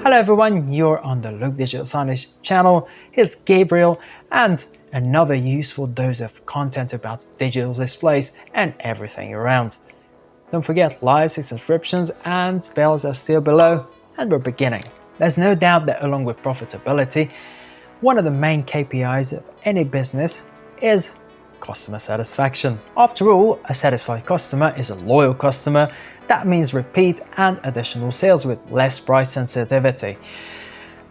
Hello everyone, you're on the Look Digital Signage channel. Here's Gabriel and another useful dose of content about digital displays and everything around. Don't forget, likes, subscriptions and bells are still below, and we're beginning. There's no doubt that along with profitability, one of the main KPIs of any business is customer satisfaction. After all, a satisfied customer is a loyal customer. That means repeat and additional sales with less price sensitivity.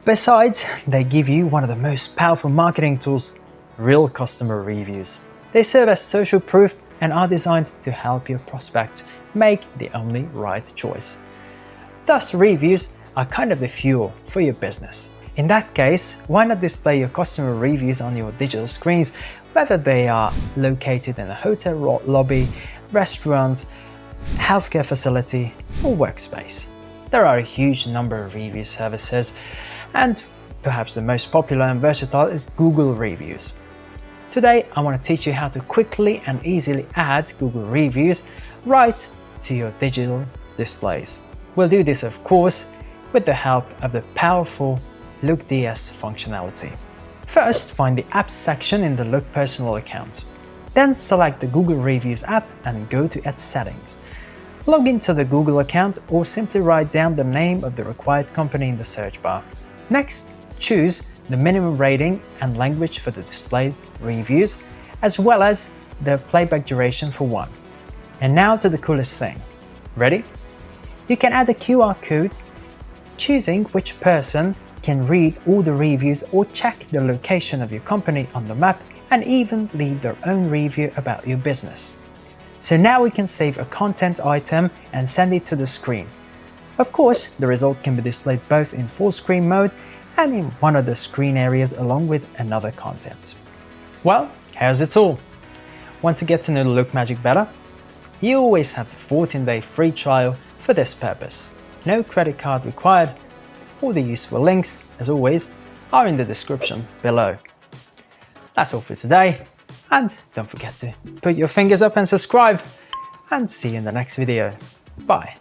Besides, they give you one of the most powerful marketing tools, real customer reviews. They serve as social proof and are designed to help your prospect make the only right choice. Thus, reviews are kind of the fuel for your business. In that case, why not display your customer reviews on your digital screens, whether they are located in a hotel lobby, restaurant, healthcare facility, or workspace. There are a huge number of review services, and perhaps the most popular and versatile is Google Reviews. Today, I want to teach you how to quickly and easily add Google Reviews right to your digital displays. We'll do this, of course, with the help of the powerful Look DS functionality. First, find the Apps section in the Look Personal account. Then select the Google Reviews app and go to its settings. Log into the Google account or simply write down the name of the required company in the search bar. Next, choose the minimum rating and language for the displayed reviews, as well as the playback duration for one. And now to the coolest thing. Ready? You can add a QR code, choosing which person can read all the reviews or check the location of your company on the map and even leave their own review about your business. So now we can save a content item and send it to the screen. Of course, the result can be displayed both in full screen mode and in one of the screen areas along with another content. Well, here's it all. Want to get to know the Look Magic better? You always have the 14-day free trial for this purpose. No credit card required. All the useful links, as always, are in the description below. That's all for today, and don't forget to put your fingers up and subscribe, and see you in the next video. Bye.